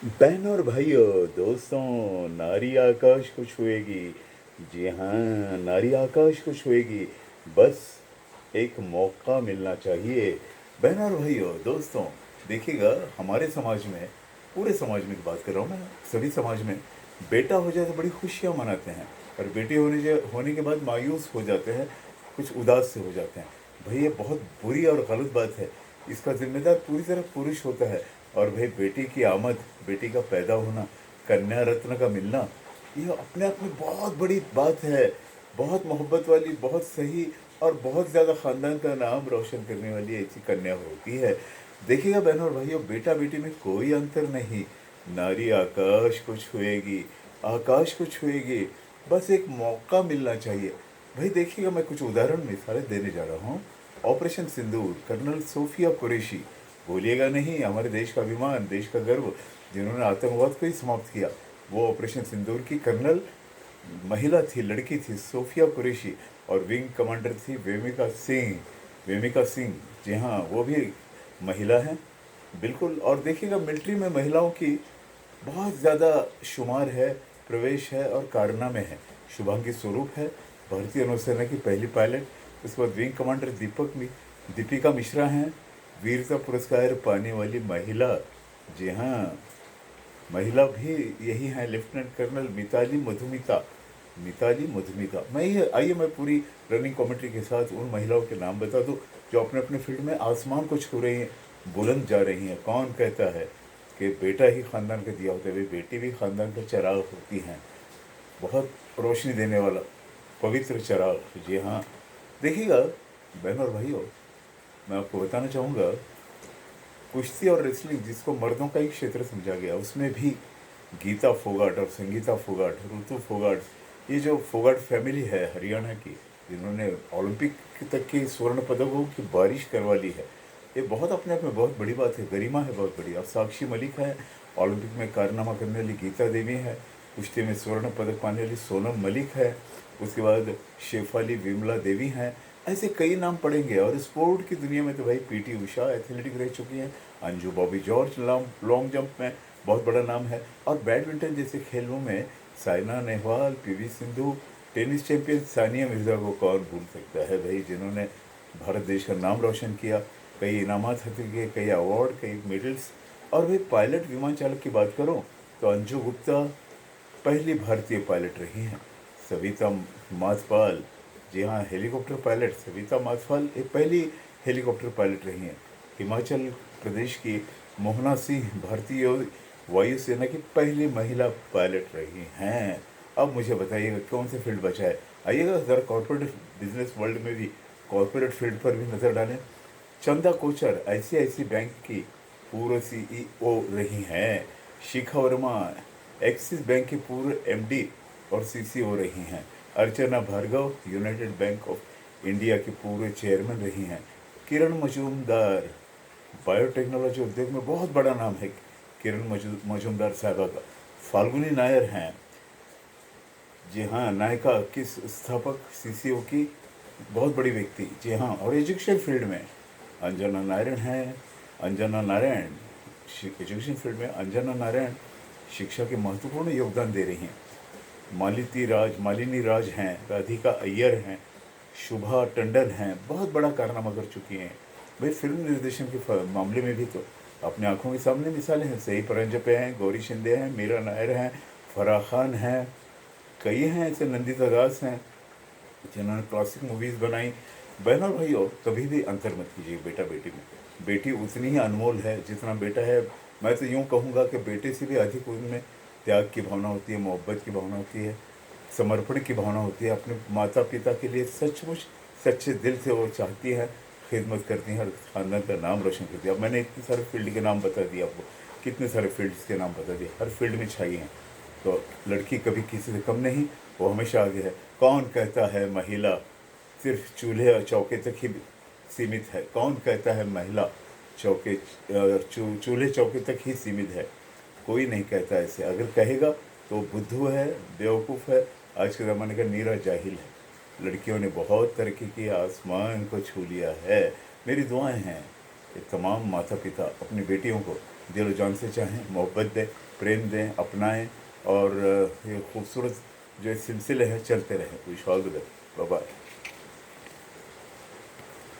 बहन और भाइयों, दोस्तों, नारी आकाश को छुएगी। जी हाँ, नारी आकाश को छुएगी। बस एक मौका मिलना चाहिए। बहन और भाइयों, दोस्तों, देखिएगा, हमारे समाज में, पूरे समाज में की बात कर रहा हूँ मैं, सभी समाज में बेटा हो जाए तो बड़ी खुशियाँ मनाते हैं, और बेटी होने के बाद मायूस हो जाते हैं, कुछ उदास से हो जाते हैं। भाई, ये बहुत बुरी और गलत बात है। इसका जिम्मेदार पूरी तरह पुरुष होता है। और भाई, बेटी की आमद, बेटी का पैदा होना, कन्या रत्न का मिलना, ये अपने आप में बहुत बड़ी बात है। बहुत मोहब्बत वाली, बहुत सही, और बहुत ज़्यादा ख़ानदान का नाम रोशन करने वाली ऐसी कन्या होती है। देखिएगा बहनों और भाइयों, बेटा बेटी में कोई अंतर नहीं। नारी आकाश को छुएगी, आकाश को छुएगी। बस एक मौका मिलना चाहिए। भाई देखिएगा, मैं कुछ उदाहरण मिसालें देने जा रहा हूँ। ऑपरेशन सिंदूर, कर्नल सोफिया कुरैशी, बोलिएगा नहीं, हमारे देश का अभिमान, देश का गर्व, जिन्होंने आतंकवाद को ही समाप्त किया, वो ऑपरेशन सिंदूर की कर्नल महिला थी, लड़की थी, सोफिया कुरैशी। और विंग कमांडर थी वेमिका सिंह। वेमिका सिंह, जी हाँ, वो भी महिला हैं, बिल्कुल। और देखिएगा, मिलिट्री में महिलाओं की बहुत ज़्यादा शुमार है, प्रवेश है और कारनामे हैं। शुभांगी स्वरूप है, भारतीय नौसेना की पहली पायलट। उसके बाद विंग कमांडर दीपिका मिश्रा हैं, वीरता पुरस्कार पाने वाली महिला। जी हाँ, महिला भी यही है, लेफ्टिनेंट कर्नल मिताली मधुमिता। आइए मैं पूरी रनिंग कमेंट्री के साथ उन महिलाओं के नाम बता दूं जो अपने अपने फील्ड में आसमान को छू रही हैं, बुलंद जा रही हैं। कौन कहता है कि बेटा ही खानदान का दिया होता है? वे बेटी भी खानदान का चिराग होती हैं, बहुत रोशनी देने वाला पवित्र चिराग। जी हाँ, देखिएगा बहनों और भाइयों, मैं आपको बताना चाहूँगा, कुश्ती और रेसलिंग जिसको मर्दों का ही क्षेत्र समझा गया, उसमें भी गीता फोगाट और संगीता फोगाट, ऋतु फोगाट, ये जो फोगाट फैमिली है हरियाणा की, जिन्होंने ओलंपिक तक के स्वर्ण पदकों की बारिश करवा ली है, ये बहुत अपने आप में बहुत बड़ी बात है, गरिमा है बहुत बड़ी। और साक्षी मलिक है, ओलंपिक में कारनामा करने वाली गीता देवी है, कुश्ती में स्वर्ण पदक पाने वाली सोनम मलिक है, उसके बाद शेफाली विमला देवी हैं। ऐसे कई नाम पड़ेंगे। और स्पोर्ट की दुनिया में तो भाई पीटी उषा एथलेटिक रह चुकी हैं, Anju Bobby George long jump में बहुत बड़ा नाम है। और बैडमिंटन जैसे खेलों में Saina Nehwal, PV Sindhu, tennis champion Sania Mirza को कौन भूल सकता है भाई, जिन्होंने भारत देश का नाम रोशन किया, कई इनामात हासिल किए, कई अवार्ड, कई मेडल्स। और भाई, पायलट विमान चालक की बात करूं तो अंजू गुप्ता पहली भारतीय पायलट रही हैं। सविता माथपाल, जी हाँ, हेलीकॉप्टर पायलट सविता माथपाल एक पहली हेलीकॉप्टर पायलट रही हैं। हिमाचल प्रदेश की मोहना सिंह भारतीय वायुसेना की पहली महिला पायलट रही हैं। अब मुझे बताइएगा कौन से फील्ड बचा है? आइएगा ज़रा कॉर्पोरेट बिजनेस वर्ल्ड में भी, कॉर्पोरेट फील्ड पर भी नज़र डालें। चंदा कोचर आईसीआईसी बैंक की पूर्व सीईओ रही हैं। शिखा वर्मा एक्सिस बैंक की पूर्व एमडी और सीसीओ रही हैं। Archana Bhargava United Bank of India की पूर्व चेयरमैन रही हैं। किरण मजूमदार बायोटेक्नोलॉजी उद्योग में बहुत बड़ा नाम है, किरण मजूमदार साहबा का। फाल्गुनी नायर हैं, जी हाँ, नायका की स्थापक, सीसीओ की बहुत बड़ी व्यक्ति। जी हाँ, और एजुकेशन फील्ड में अंजना नारायण हैं। अंजना नारायण एजुकेशन फील्ड में अंजना नारायण शिक्षा के महत्वपूर्ण योगदान दे रही हैं। मालिनी राज हैं, राधिका अय्यर हैं, शुभा टंडन हैं, बहुत बड़ा कारनामा कर चुकी हैं। भाई, फिल्म निर्देशन के मामले में भी तो अपने आंखों के सामने मिसालें हैं। सही परंजपे हैं, गौरी शिंदे हैं, मीरा नायर हैं, फराह खान हैं, कई हैं ऐसे, नंदिता दास हैं, जिन्होंने क्लासिक मूवीज़ बनाई। बहनों और भाइयों, कभी भी अंतर मत कीजिए बेटा बेटी में। बेटी उतनी ही अनमोल है जितना बेटा है। मैं तो यूँ कहूँगा कि बेटे से भी अधिक उनमें त्याग की भावना होती है, मोहब्बत की भावना होती है, समर्पण की भावना होती है। अपने माता पिता के लिए सचमुच सच्चे दिल से वो चाहती है, खिदमत करती हैं और ख़ानदान का नाम रोशन करती है। अब मैंने इतने सारे फील्ड के नाम बता दिए आपको, कितने सारे फील्ड्स के नाम बता दिए, हर फील्ड में छाई हैं। तो लड़की कभी किसी से कम नहीं, वो हमेशा आगे है। कौन कहता है महिला सिर्फ चूल्हे और चौके तक ही सीमित है? कौन कहता है महिला चूल्हे चौके तक ही सीमित है? कोई नहीं कहता ऐसे। अगर कहेगा तो बुद्धू है, बेवकूफ़ है, आज के ज़माने का नीरा जाहिल है। लड़कियों ने बहुत तरक्की की, आसमान को छू लिया है। मेरी दुआएं हैं कि तमाम माता पिता अपनी बेटियों को दिलो जान से चाहें, मोहब्बत दें, प्रेम दें, अपनाएं और ये खूबसूरत जो सिलसिले हैं चलते रहें। Wish all the best. Bye bye.